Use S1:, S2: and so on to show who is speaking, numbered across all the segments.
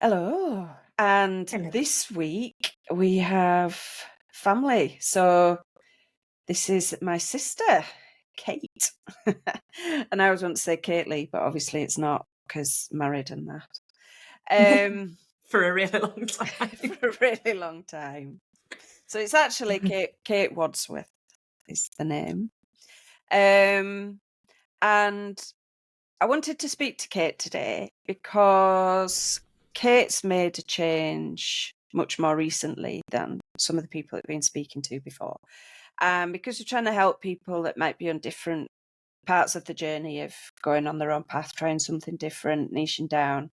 S1: Hello. And
S2: Hello.
S1: this week we have family. So this is my sister, Kate. And I always want to say Kately, but obviously it's not because married and that.
S2: For a really long time.
S1: For a really long time. So it's actually Kate Wadsworth is the name. And I wanted to speak to Kate today because Kate's made a change much more recently than some of the people that we've been speaking to before. Because we're trying to help people that might be on different parts of the journey of going on their own path, trying something different, niching down.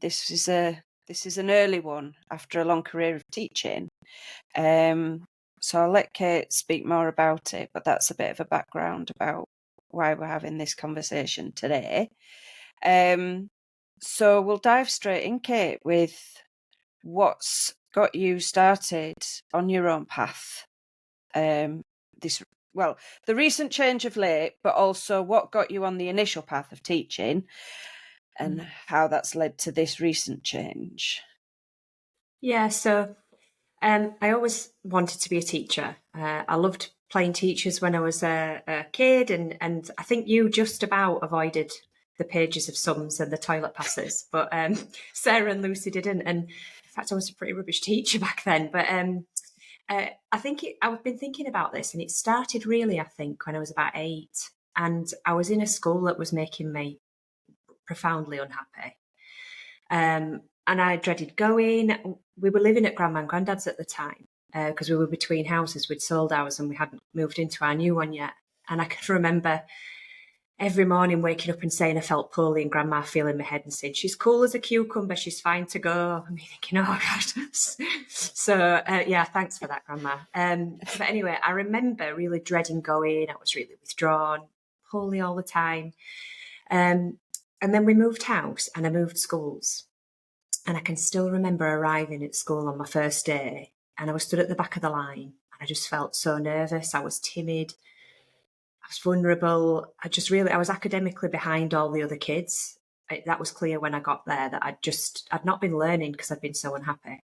S1: This is an early one after a long career of teaching. So I'll let Kate speak more about it, but that's a bit of a background about why we're having this conversation today. So we'll dive straight in, Kate, with what's got you started on your own path. The recent change of late, but also what got you on the initial path of teaching and how that's led to this recent change.
S2: Yeah, so I always wanted to be a teacher. I loved playing teachers when I was a kid, and I think you just about avoided the pages of sums and the toilet passes, but Sarah and Lucy didn't. And in fact, I was a pretty rubbish teacher back then. But I think I've been thinking about this, and it started really, I think, when I was about 8, and I was in a school that was making me profoundly unhappy. And I dreaded going. We were living at Grandma and Granddad's at the time because we were between houses. We'd sold ours and we hadn't moved into our new one yet. And I can remember every morning waking up and saying I felt poorly, and Grandma feeling my head and saying, "She's cool as a cucumber, she's fine to go." And me thinking, "Oh God." So yeah, thanks for that, Grandma. But anyway, I remember really dreading going. I was really withdrawn, poorly all the time. And then we moved house and I moved schools. And I can still remember arriving at school on my first day, and I was stood at the back of the line and I just felt so nervous. I was timid. I was vulnerable. I was academically behind all the other kids. That was clear when I got there, that I'd not been learning because I'd been so unhappy.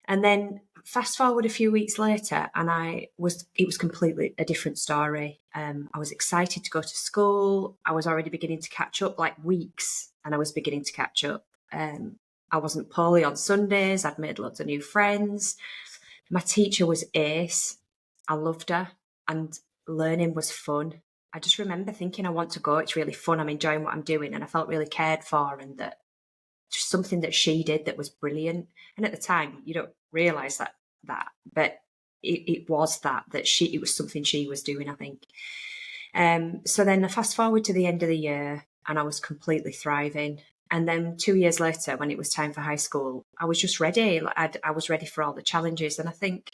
S2: And then fast forward a few weeks later, and it was completely a different story. I was excited to go to school. I was already beginning to catch up, like weeks, and I was beginning to catch up. I wasn't poorly on Sundays. I'd made loads of new friends. My teacher was ace. I loved her, and learning was fun. I just remember thinking, I want to go. It's really fun. I'm enjoying what I'm doing, and I felt really cared for, and that just something that she did that was brilliant. And at the time, you don't realise that, but it was it was something she was doing, I think. So then I fast forward to the end of the year, and I was completely thriving. And then 2 years later, when it was time for high school, I was just ready. I was ready for all the challenges. And I think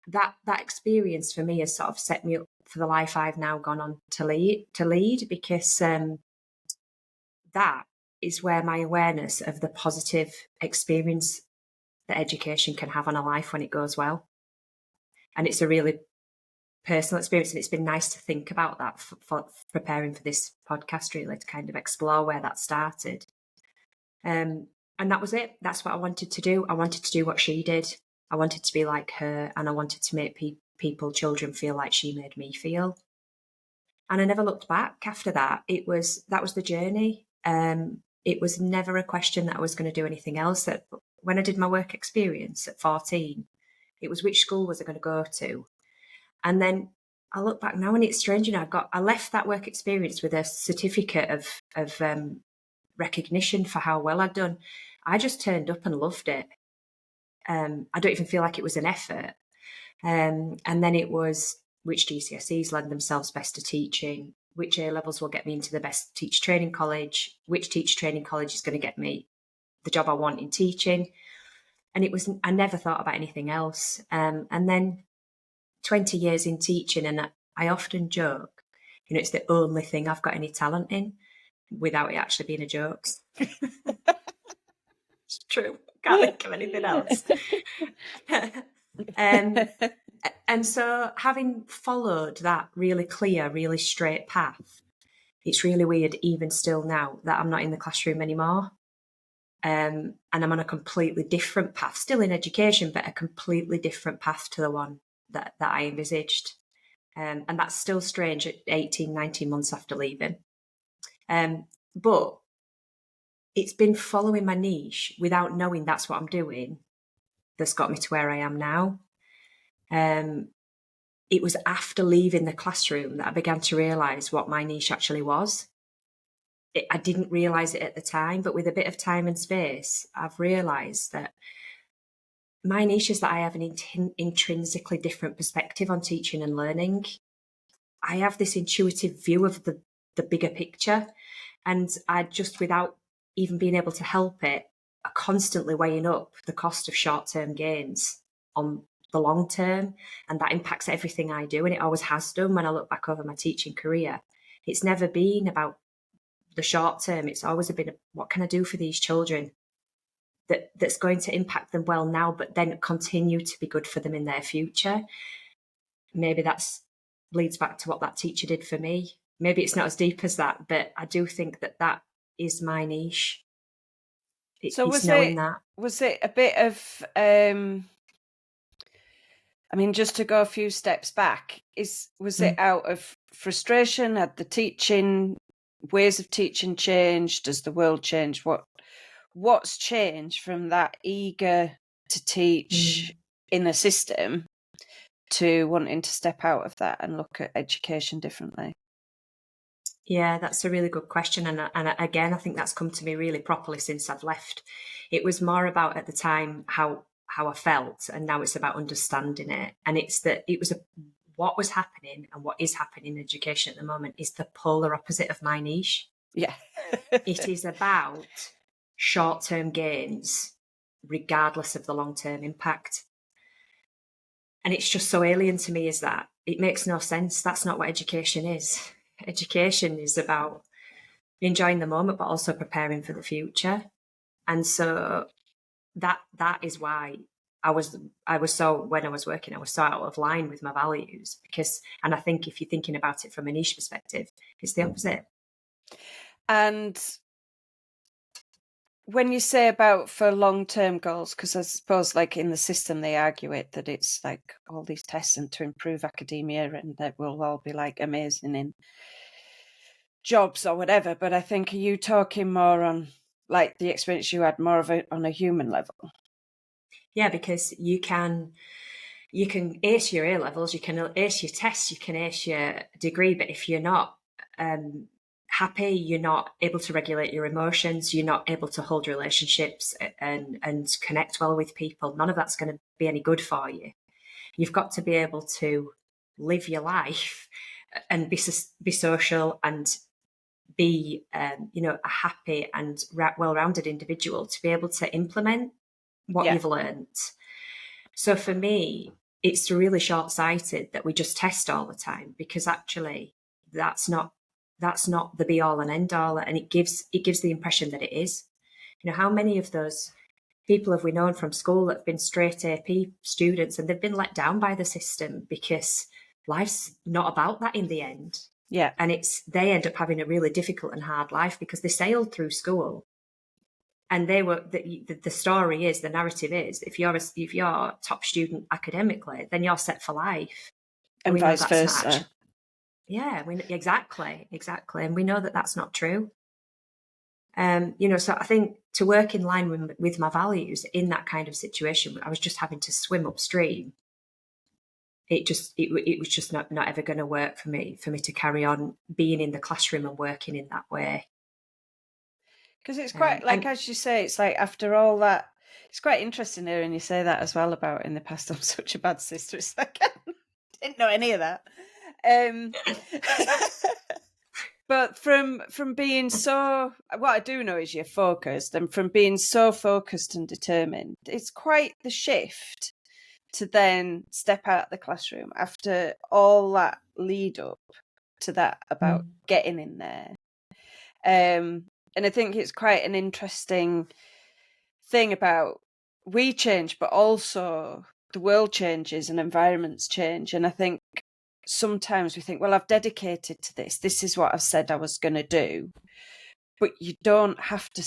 S2: that experience for me has sort of set me up for the life I've now gone on to lead, because that is where my awareness of the positive experience that education can have on a life when it goes well. And it's a really personal experience, and it's been nice to think about that for preparing for this podcast, really, to kind of explore where that started. And that was it. That's what I wanted to do. I wanted to do what she did. I wanted to be like her, and I wanted to make children feel like she made me feel. And I never looked back after that. That was the journey. It was never a question that I was going to do anything else. That when I did my work experience at 14, it was which school was I going to go to? And then I look back now, and it's strange, I left that work experience with a certificate of recognition for how well I'd done. I just turned up and loved it. I don't even feel like it was an effort. And then it was which GCSEs lend themselves best to teaching, which A-levels will get me into the best teacher training college, which teacher training college is going to get me the job I want in teaching. And I never thought about anything else. And then 20 years in teaching, and I often joke, it's the only thing I've got any talent in, without it actually being a joke. It's true. Can't think of anything else. And so, having followed that really clear, really straight path, it's really weird, even still now, that I'm not in the classroom anymore. And I'm on a completely different path, still in education, but a completely different path to the one that I envisaged. And that's still strange at 18, 19 months after leaving. But it's been following my niche without knowing that's what I'm doing that's got me to where I am now. It was after leaving the classroom that I began to realise what my niche actually was. I didn't realise it at the time, but with a bit of time and space, I've realised that my niche is that I have an intrinsically different perspective on teaching and learning. I have this intuitive view of the bigger picture, and I just, without even being able to help it, are constantly weighing up the cost of short-term gains on the long term, and that impacts everything I do, and it always has done. When I look back over my teaching career, it's never been about the short term. It's always been, what can I do for these children that's going to impact them well now, but then continue to be good for them in their future. Maybe that's leads back to what that teacher did for me. Maybe it's not as deep as that, but I do think that is my niche.
S1: So
S2: it's knowing that.
S1: Was it a bit of, just to go a few steps back, was it out of frustration? Had the ways of teaching changed? Does the world change? What's changed from that eager to teach in a system to wanting to step out of that and look at education differently?
S2: Yeah, that's a really good question. And again, I think that's come to me really properly since I've left. It was more about, at the time, how I felt, and now it's about understanding it. And it's that it was what was happening and what is happening in education at the moment is the polar opposite of my niche.
S1: Yeah.
S2: It is about short-term gains, regardless of the long-term impact. And it's just so alien to me, is that it makes no sense. That's not what education is. Education is about enjoying the moment, but also preparing for the future. And so that is why I was so, when I was working, I was so out of line with my values, because, and I think if you're thinking about it from a niche perspective, it's the opposite.
S1: And when you say about for long-term goals, because I suppose like in the system they argue it that it's like all these tests and to improve academia and that we'll all be like amazing in jobs or whatever, but I think, are you talking more on like the experience you had more of it on a human level?
S2: Yeah, because you can ace your A levels, you can ace your tests, you can ace your degree, but if you're not happy, you're not able to regulate your emotions, you're not able to hold relationships and connect well with people, none of that's going to be any good for you. You've got to be able to live your life and be social and be a happy and well-rounded individual to be able to implement what you've learned. So for me, it's really short-sighted that we just test all the time, because actually that's not the be all and end all, and it gives the impression that it is. How many of those people have we known from school that have been straight AP students and they've been let down by the system because life's not about that in the end.
S1: Yeah.
S2: And they end up having a really difficult and hard life because they sailed through school. And they were the story is, the narrative is, if you're top student academically, then you're set for life.
S1: And vice versa.
S2: Yeah, exactly. And we know that that's not true. So I think to work in line with my values in that kind of situation, I was just having to swim upstream. It was just not ever going to work for me to carry on being in the classroom and working in that way.
S1: Because it's quite as you say, it's like after all that, it's quite interesting hearing you say that as well about in the past I'm such a bad sister. It's like I didn't know any of that. But from being so, what I do know is you're focused, and from being so focused and determined, it's quite the shift to then step out of the classroom after all that lead up to that about getting in there. And I think it's quite an interesting thing about we change, but also the world changes and environments change. And I think sometimes we think, well, I've dedicated to this. This is what I've said I was going to do. But you don't have to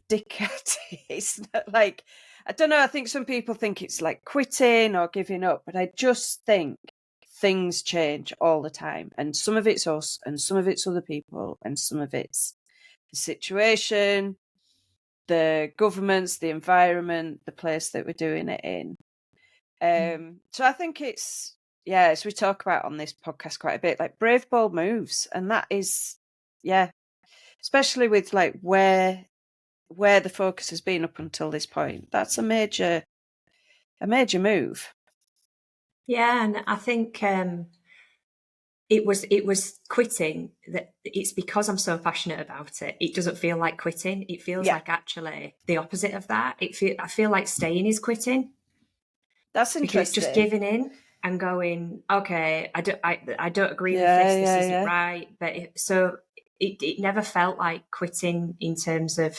S1: it's not like, I don't know, I think some people think it's like quitting or giving up, but I just think things change all the time, and some of it's us and some of it's other people and some of it's the situation, the governments, the environment, the place that we're doing it in. So I think it's, as we talk about on this podcast quite a bit, like brave, bold moves. And that is, especially with like where the focus has been up until this point, that's a major move.
S2: Yeah, and I think it was quitting, that it's because I'm so passionate about it. It doesn't feel like quitting. It feels like actually the opposite of that. I feel like staying is quitting.
S1: That's interesting.
S2: Because it's just giving in and going, okay, I don't agree with this. This isn't right. But it never felt like quitting in terms of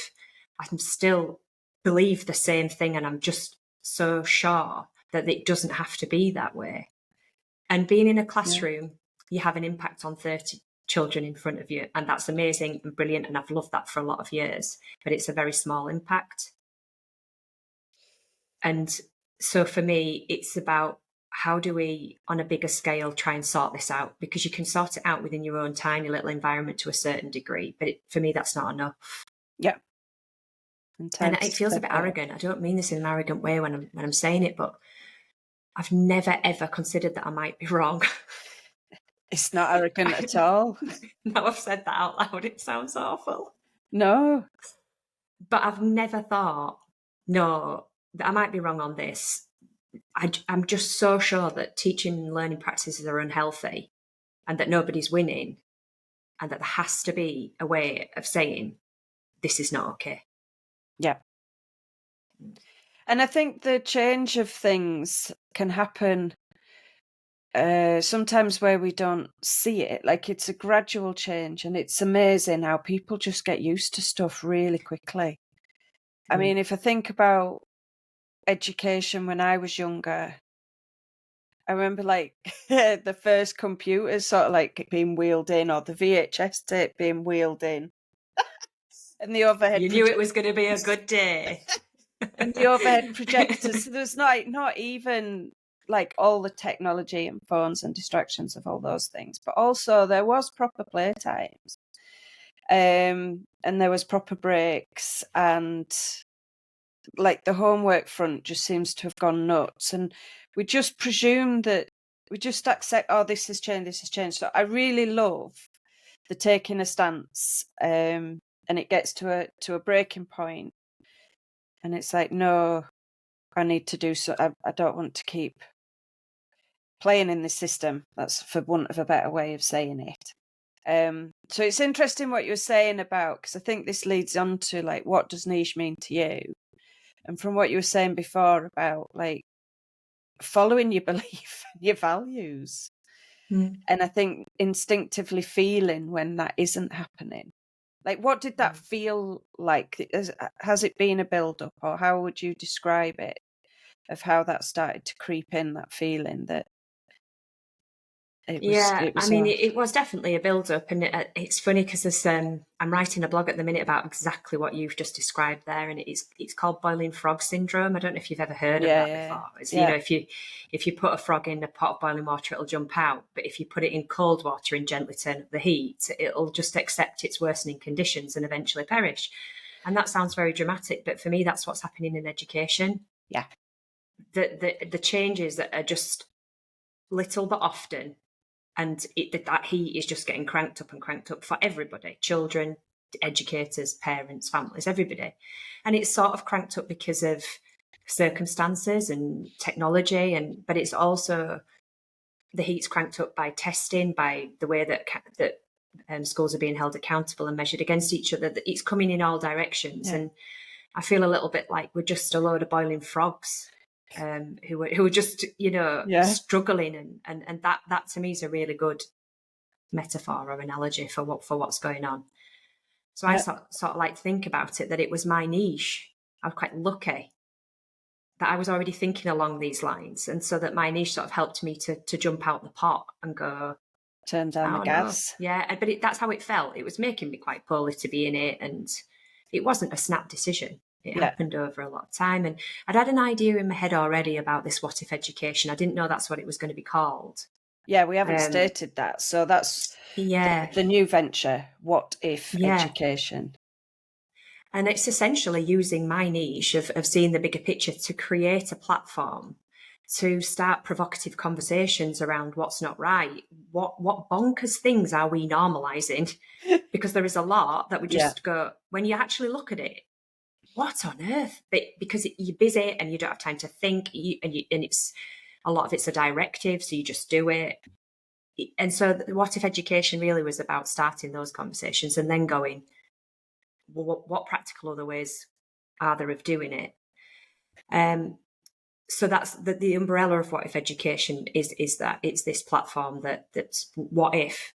S2: I'm still believe the same thing, and I'm just so sure that it doesn't have to be that way. And being in a classroom, you have an impact on 30 children in front of you, and that's amazing and brilliant, and I've loved that for a lot of years, but it's a very small impact. And so for me, it's about how do we, on a bigger scale, try and sort this out? Because you can sort it out within your own tiny little environment to a certain degree, but for me, that's not enough.
S1: Yeah.
S2: And it feels a bit arrogant. I don't mean this in an arrogant way when I'm saying it, but I've never, ever considered that I might be wrong.
S1: It's not arrogant at all.
S2: Now I've said that out loud, it sounds awful.
S1: No.
S2: But I've never thought, no, that I might be wrong on this. I'm just so sure that teaching and learning practices are unhealthy and that nobody's winning, and that there has to be a way of saying, this is not okay.
S1: Yeah. And I think the change of things can happen sometimes where we don't see it. Like it's a gradual change, and it's amazing how people just get used to stuff really quickly. I mean, if I think about education when I was younger, I remember like the first computers sort of like being wheeled in, or the VHS tape being wheeled in. And the overhead
S2: You knew it was going to be a good day.
S1: And the overhead projectors. So there's not even like all the technology and phones and distractions of all those things, but also there was proper playtimes, and there was proper breaks, and like the homework front just seems to have gone nuts, and we just presume that we just accept, oh, this has changed. So I really love the taking a stance, and it gets to a breaking point, and it's like, no, I need to do so. I don't want to keep playing in this system. That's for want of a better way of saying it. So it's interesting what you were saying about, because I think this leads on to like, what does niche mean to you? And from what you were saying before about like following your belief and your values. And I think instinctively feeling when that isn't happening. Like, what did that feel like? Has it been a build-up, or how would you describe it, of how that started to creep in, that feeling that it was
S2: I mean, it was definitely a build-up, and it's funny because I'm writing a blog at the minute about exactly what you've just described there, and it's called boiling frog syndrome. I don't know if you've ever heard of that before. It's, you know, if you put a frog in a pot of boiling water, it'll jump out, but if you put it in cold water and gently turn up the heat, it'll just accept its worsening conditions and eventually perish. And that sounds very dramatic, but for me, that's what's happening in education.
S1: Yeah,
S2: the changes that are just little but often. And that heat is just getting cranked up for everybody, children, educators, parents, families, everybody. And it's sort of cranked up because of circumstances and technology, but it's also, the heat's cranked up by testing, by the way that schools are being held accountable and measured against each other. That it's coming in all directions. And I feel a little bit like we're just a load of boiling frogs. Who are just, struggling, and that to me is a really good metaphor or analogy for what's going on. So I sort of like think about it that it was my niche. I was quite lucky that I was already thinking along these lines, and so that my niche sort of helped me to jump out the pot and go,
S1: turn down the gas.
S2: But that's how it felt. It was making me quite poorly to be in it, and it wasn't a snap decision. It
S1: Yeah.
S2: happened over a lot of time. And I'd had an idea in my head already about this what if education. I didn't know that's what it was going to be called.
S1: Yeah, we haven't stated that. So that's the new venture, What If Education.
S2: And it's essentially using my niche of seeing the bigger picture to create a platform to start provocative conversations around what's not right. What bonkers things are we normalizing? Because there is a lot that we just go, when you actually look at it, what on earth? But because you're busy and you don't have time to think, and it's a lot of it's a directive, so you just do it. And so, what if education really was about starting those conversations and then going, well, what practical other ways are there of doing it? So that's the umbrella of what if education is that it's this platform that's what if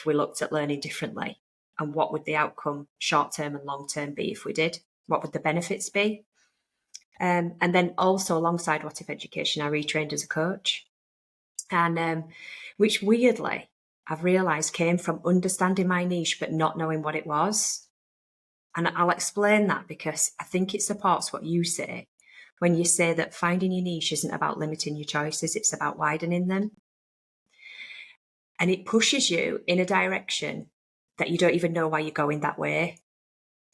S2: we looked at learning differently, and what would the outcome short term and long term be if we did? What would the benefits be? And then also alongside what if education, I retrained as a coach, and which weirdly I've realised came from understanding my niche but not knowing what it was. And I'll explain that because I think it supports what you say when you say that finding your niche isn't about limiting your choices, it's about widening them. And it pushes you in a direction that you don't even know why you're going that way.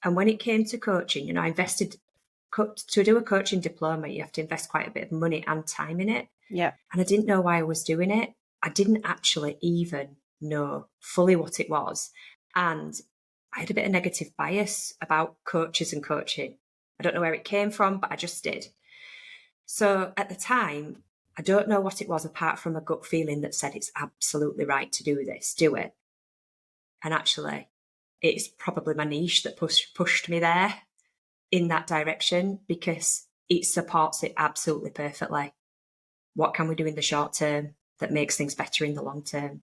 S2: And when it came to coaching, I invested to do a coaching diploma, you have to invest quite a bit of money and time in it.
S1: Yeah.
S2: And I didn't know why I was doing it. I didn't actually even know fully what it was. And I had a bit of negative bias about coaches and coaching. I don't know where it came from, but I just did. So at the time, I don't know what it was apart from a gut feeling that said it's absolutely right to do this, do it. And actually, it's probably my niche that pushed me there in that direction because it supports it absolutely perfectly. What can we do in the short term that makes things better in the long term?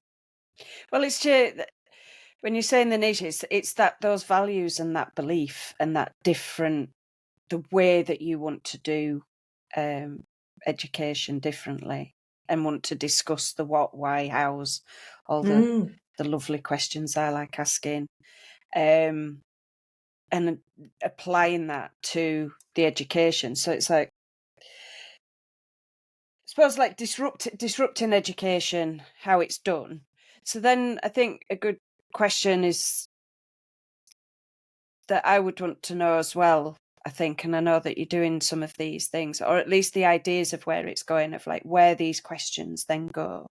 S1: Well, it's true. When you're saying the niche, it's that those values and that belief and that different, the way that you want to do education differently and want to discuss the what, why, hows, all the lovely questions I like asking, and applying that to the education. So it's like, I suppose, like disrupting education, how it's done. So then I think a good question is that I would want to know as well, I think, and I know that you're doing some of these things, or at least the ideas of where it's going, of like where these questions then go.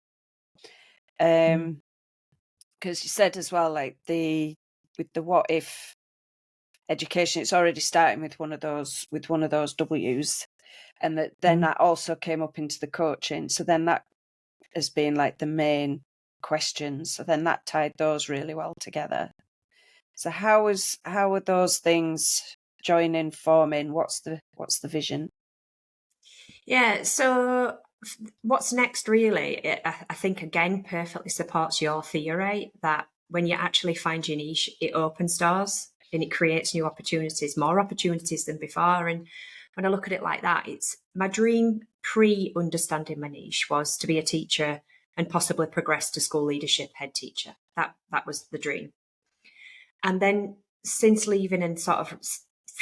S1: Because you said as well, like with the what if education, it's already starting with one of those W's, and then that also came up into the coaching. So then that has been like the main questions. So then that tied those really well together. So how are those things joining, forming? What's the vision?
S2: Yeah, so what's next really, I think again perfectly supports your theory that when you actually find your niche, it opens doors and it creates new opportunities, more opportunities than before. And when I look at it like that, it's my dream pre-understanding my niche was to be a teacher and possibly progress to school leadership head teacher. That was the dream. And then since leaving and sort of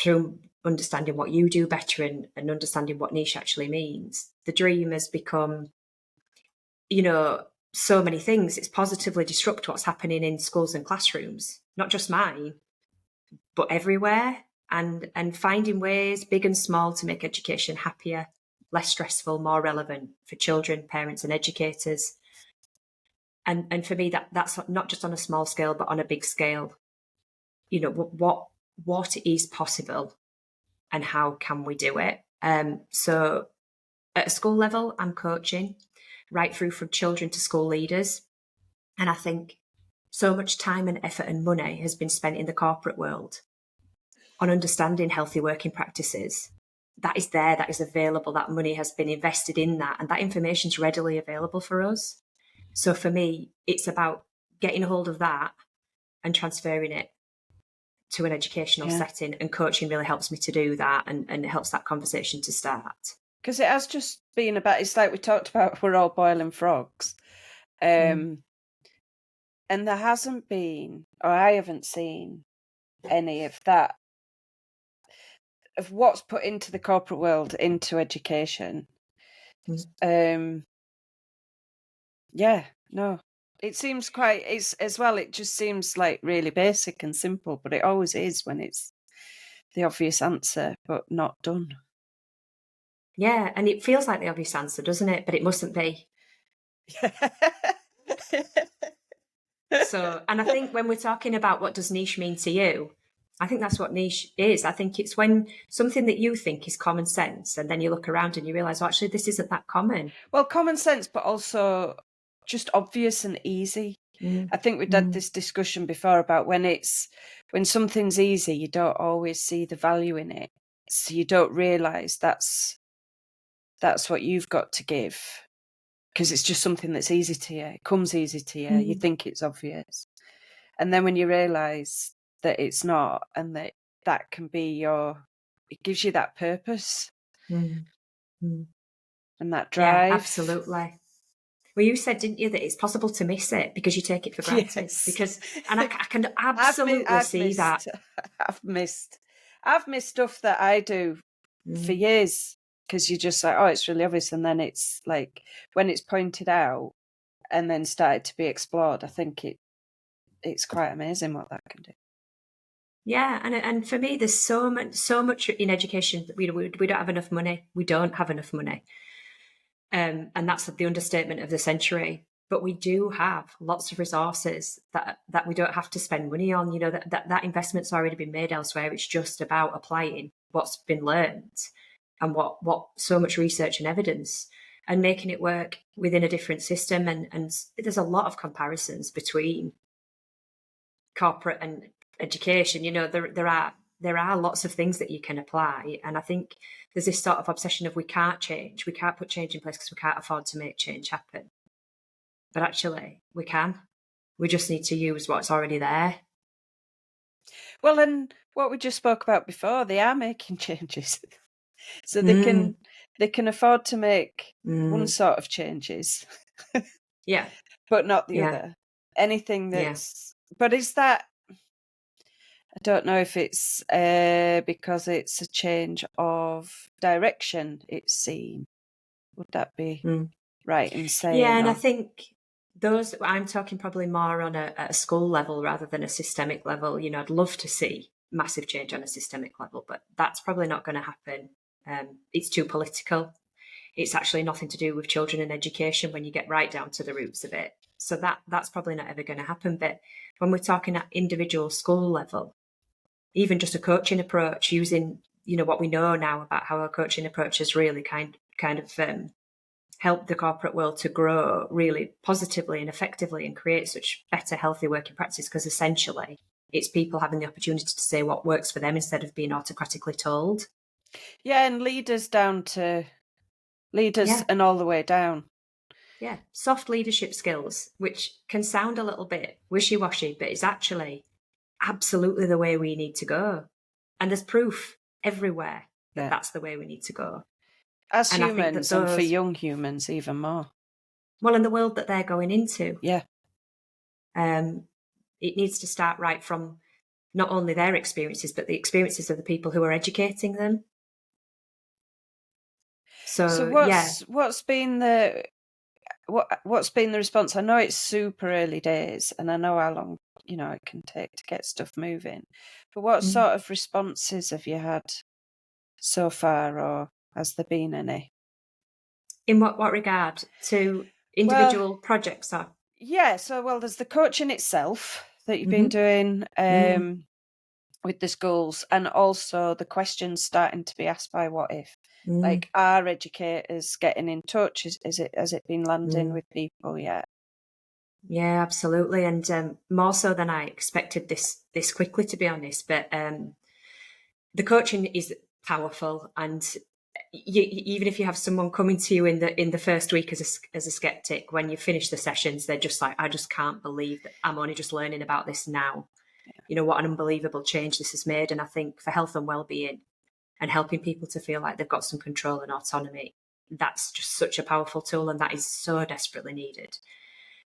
S2: through understanding what you do better and understanding what niche actually means, the dream has become, so many things. It's positively disrupt what's happening in schools and classrooms, not just mine, but everywhere. And finding ways, big and small, to make education happier, less stressful, more relevant for children, parents, and educators. And for me, that's not just on a small scale, but on a big scale. What is possible and how can we do it? So at a school level, I'm coaching right through from children to school leaders. And I think so much time and effort and money has been spent in the corporate world on understanding healthy working practices. That is there, that is available, that money has been invested in that, and that information is readily available for us. So for me, it's about getting a hold of that and transferring it to an educational setting, and coaching really helps me to do that, and it helps that conversation to start.
S1: Because it has just been about, it's like we talked about, we're all boiling frogs. And there hasn't been, or I haven't seen any of that of what's put into the corporate world into education. Yeah, no, it seems quite. It's as well. It just seems like really basic and simple, but it always is when it's the obvious answer, but not done.
S2: Yeah, and it feels like the obvious answer, doesn't it? But it mustn't be. So, and I think when we're talking about what does niche mean to you, I think that's what niche is. I think it's when something that you think is common sense, and then you look around and you realise, oh, actually, this isn't that common.
S1: Well, common sense, but also just obvious and easy. I think we've had this discussion before about when something's easy, you don't always see the value in it. So you don't realise that's what you've got to give, because it's just something that's easy to you. It comes easy to you. You think it's obvious. And then when you realise that it's not, and that can be it gives you that purpose and that drive.
S2: Yeah, absolutely. Well, you said, didn't you, that it's possible to miss it because you take it for granted?
S1: Yes.
S2: And I can absolutely see that.
S1: I've missed stuff that I do for years, because you're just like, oh, it's really obvious. And then it's like, when it's pointed out and then started to be explored, I think it's quite amazing what that can do.
S2: Yeah, and for me, there's so much in education that we don't have enough money. We don't have enough money. And that's the understatement of the century. But we do have lots of resources that we don't have to spend money on. You know, that investment's already been made elsewhere. It's just about applying what's been learned and what so much research and evidence, and making it work within a different system. And there's a lot of comparisons between corporate and education. You know, there are lots of things that you can apply, and I think there's this sort of obsession of we can't put change in place because we can't afford to make change happen. But actually, we can. We just need to use what's already there.
S1: Well, and what we just spoke about before, they are making changes, so they can afford to make one sort of changes,
S2: Yeah,
S1: but not the other. Anything that's, but is that? I don't know if it's because it's a change of direction, it's seen. Would that be right in saying?
S2: Yeah, and I think I'm talking probably more on a school level rather than a systemic level. You know, I'd love to see massive change on a systemic level, but that's probably not going to happen. It's too political. It's actually nothing to do with children and education when you get right down to the roots of it. So that's probably not ever going to happen. But when we're talking at individual school level, even just a coaching approach, using, you know, what we know now about how a coaching approach has really kind of helped the corporate world to grow really positively and effectively and create such better, healthy working practice, because essentially it's people having the opportunity to say what works for them instead of being autocratically told.
S1: Yeah, and leaders and all the way down.
S2: Yeah, soft leadership skills, which can sound a little bit wishy-washy, but it's actually absolutely the way we need to go. And there's proof everywhere that that's the way we need to go.
S1: As humans, and for young humans even more.
S2: Well, in the world that they're going into.
S1: Yeah.
S2: It needs to start right from not only their experiences, but the experiences of the people who are educating them. So
S1: what's been the response? I know it's super early days, and I know how long, you know, it can take to get stuff moving. But what sort of responses have you had so far, or has there been any?
S2: In what regard? To individual projects? Or?
S1: Yeah, so there's the coaching itself that you've been doing with the schools, and also the questions starting to be asked by What If. Like, are educators getting in touch? Has it been landing with people yet?
S2: Yeah, absolutely, and more so than I expected this quickly, to be honest. But the coaching is powerful, and even if you have someone coming to you in the first week as a skeptic, when you finish the sessions, they're just like, I just can't believe that I'm only just learning about this now. Yeah. You know, what an unbelievable change this has made. And I think for health and well-being and helping people to feel like they've got some control and autonomy, that's just such a powerful tool, and that is so desperately needed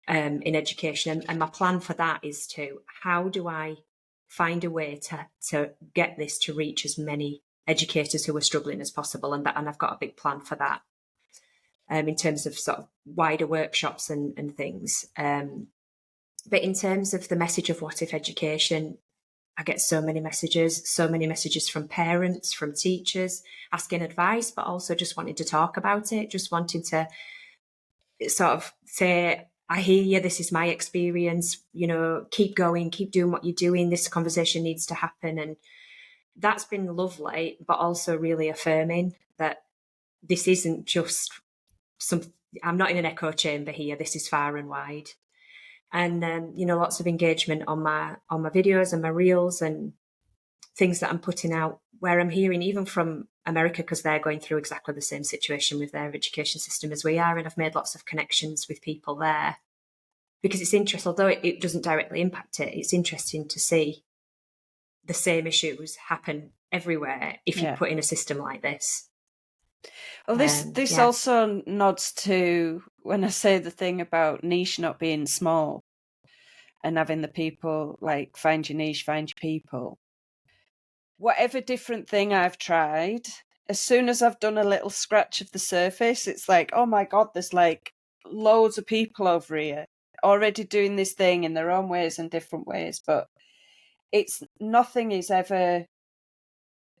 S2: in education. And my plan for that is how do I find a way to get this to reach as many educators who are struggling as possible, and I've got a big plan for that. In terms of sort of wider workshops and things. But in terms of the message of what if education, I get so many messages from parents, from teachers, asking advice, but also just wanting to talk about it, just wanting to sort of say, I hear you, this is my experience, keep going, keep doing what you're doing, this conversation needs to happen. And that's been lovely, but also really affirming that this isn't just I'm not in an echo chamber here. This is far and wide. And lots of engagement on my videos and my reels and things that I'm putting out, where I'm hearing even from America, because they're going through exactly the same situation with their education system as we are, and I've made lots of connections with people there, because it's interesting, although it doesn't directly impact it, it's interesting to see the same issues happen everywhere if you put in a system like this.
S1: Well, this also nods to when I say the thing about niche not being small and having the people, like, find your niche, find your people. Whatever different thing I've tried, as soon as I've done a little scratch of the surface, it's like, oh my God, there's like loads of people over here already doing this thing in their own ways and different ways. But nothing is ever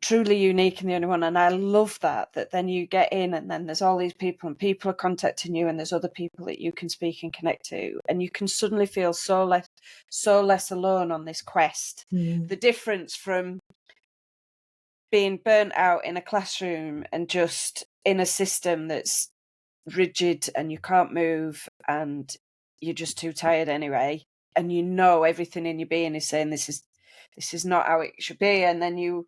S1: truly unique and the only one. And I love that then you get in and then there's all these people and people are contacting you and there's other people that you can speak and connect to, and you can suddenly feel so less alone on this quest. The difference from being burnt out in a classroom and just in a system that's rigid and you can't move and you're just too tired anyway, and everything in your being is saying this is not how it should be, and then you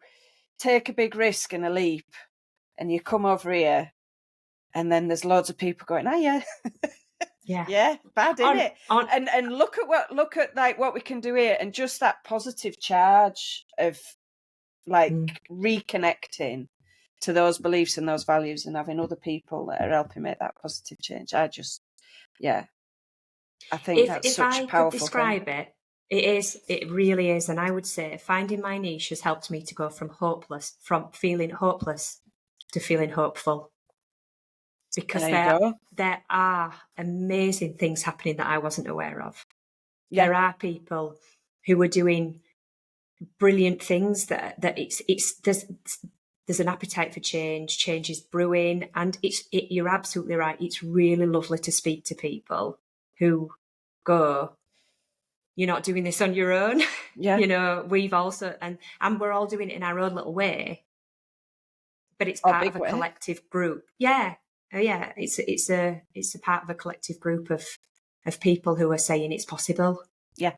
S1: take a big risk and a leap and you come over here and then there's loads of people going, yeah, bad, isn't it? And look at like what we can do here, and just that positive charge of like reconnecting to those beliefs and those values and having other people that are helping make that positive change. I think that's such a powerful thing. If I could
S2: describe it, it really is. And I would say finding my niche has helped me to go from feeling hopeless to feeling hopeful. Because there are amazing things happening that I wasn't aware of. Yeah. There are people who are doing brilliant things that there's an appetite for change is brewing, and you're absolutely right. It's really lovely to speak to people who go, you're not doing this on your own. Yeah. We've also, and we're all doing it in our own little way, but it's part of a collective group. Yeah. Yeah. It's a part of a collective group of people who are saying it's possible.
S1: Yeah.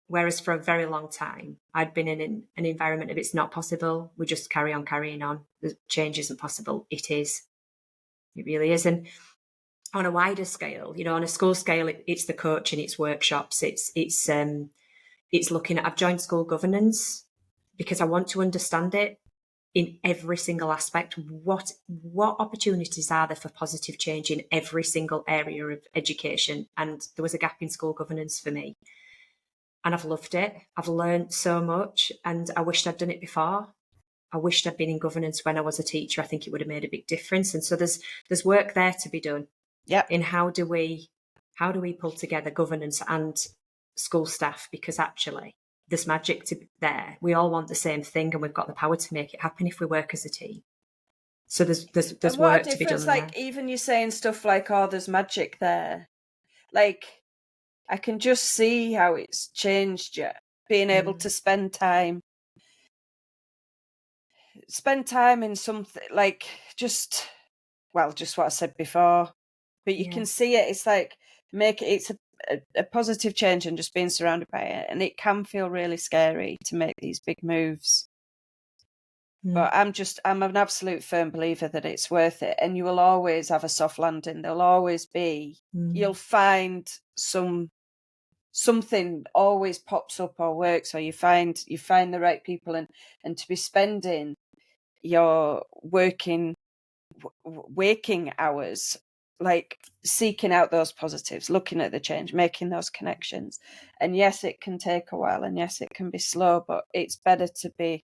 S2: Whereas for a very long time, I'd been in an environment of it's not possible. We just carrying on. The change isn't possible. It is. It really is. And on a wider scale, on a school scale, it's the coaching, it's workshops, it's looking at. I've joined school governance because I want to understand it in every single aspect. What opportunities are there for positive change in every single area of education? And there was a gap in school governance for me. And I've loved it. I've learned so much, and I wished I'd done it before. I wished I'd been in governance when I was a teacher. I think it would have made a big difference. And so there's work there to be done.
S1: Yeah.
S2: In how do we pull together governance and school staff? Because actually there's magic there. We all want the same thing, and we've got the power to make it happen if we work as a team. So there's work to be done.
S1: Like there. Even you saying stuff like, "Oh, there's magic there," like. I can just see how it's changed you, being able to spend time in something like just what I said before, but you can see it. It's like it's a positive change and just being surrounded by it. And it can feel really scary to make these big moves. But I'm an absolute firm believer that it's worth it. And you will always have a soft landing. There'll always be, you'll find something always pops up or works, or you find the right people, and to be spending your waking hours like seeking out those positives, looking at the change, making those connections. And yes, it can take a while, and yes, it can be slow, but it's better to be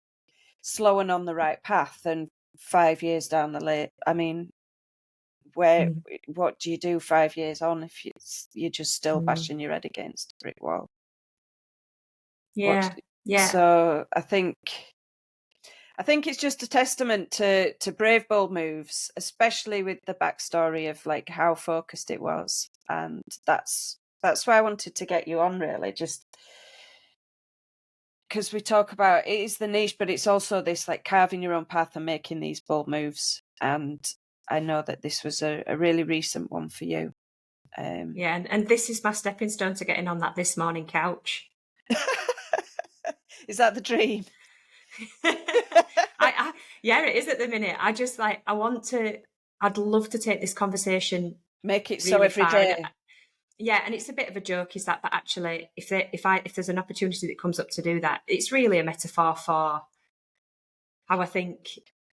S1: slow and on the right path, then 5 years down the lane, I mean, what do you do 5 years on if you're just still bashing your head against a brick wall?
S2: Yeah.
S1: So I think it's just a testament to brave, bold moves, especially with the backstory of like how focused it was, and that's why I wanted to get you on, really, just because we talk about it is the niche, but it's also this like carving your own path and making these bold moves. And I know that this was a really recent one for you.
S2: Yeah, and this is my stepping stone to getting on that This Morning couch.
S1: Is that the dream?
S2: Yeah, it is at the minute. I just like, I'd love to take this conversation,
S1: make it
S2: really
S1: so every
S2: far.
S1: day.
S2: Yeah, and it's a bit of a joke, is that actually, if there's an opportunity that comes up to do that, it's really a metaphor for how I think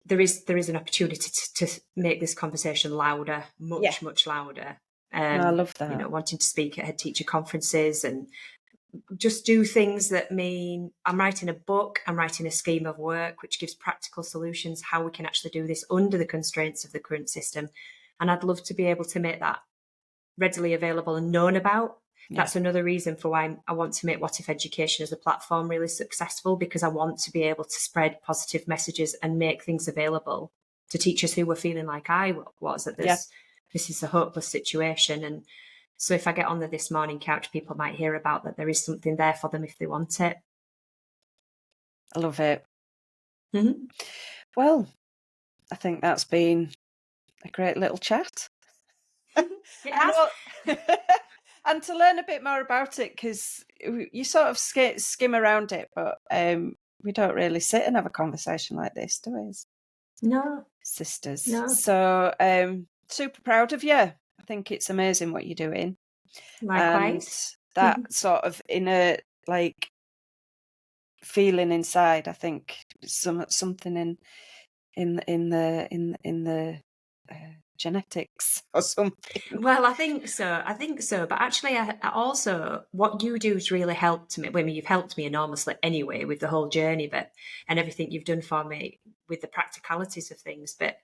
S2: there is an opportunity to make this conversation louder, much louder.
S1: I love that.
S2: You know, wanting to speak at head teacher conferences and just do things that mean I'm writing a book, I'm writing a scheme of work which gives practical solutions how we can actually do this under the constraints of the current system. And I'd love to be able to make that readily available and known about. Yeah. That's another reason for why I want to make What If Education as a platform really successful, because I want to be able to spread positive messages and make things available to teachers who were feeling like I was, that this is a hopeless situation. And so if I get on the This Morning couch, people might hear about that there is something there for them if they want it.
S1: I love it.
S2: Mm-hmm.
S1: Well, I think that's been a great little chat.
S2: It has.
S1: And to learn a bit more about it, because you sort of skim around it, but we don't really sit and have a conversation like this, do we?
S2: No.
S1: Sisters.
S2: No.
S1: So super proud of you. I think it's amazing what you're doing.
S2: Likewise.
S1: And that sort of inner like feeling inside, I think something in the genetics or something.
S2: Well, I think so. But actually, I also, what you do has really helped me. I mean, you've helped me enormously anyway with the whole journey, and everything you've done for me with the practicalities of things. But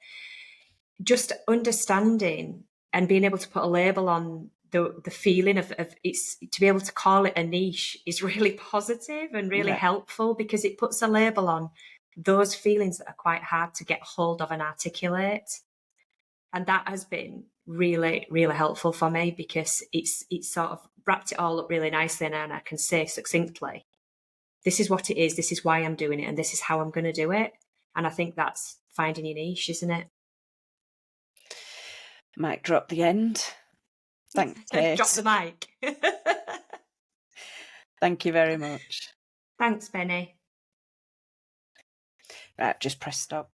S2: just understanding and being able to put a label on the feeling of it's, to be able to call it a niche is really positive and really helpful, because it puts a label on those feelings that are quite hard to get hold of and articulate. And that has been really, really helpful for me, because it's sort of wrapped it all up really nicely, and I can say succinctly, this is what it is, this is why I'm doing it, and this is how I'm going to do it. And I think that's finding your niche, isn't it?
S1: Mic drop the end. Thanks, Kate.
S2: Drop the mic.
S1: Thank you very much.
S2: Thanks, Benny.
S1: Right, just press stop.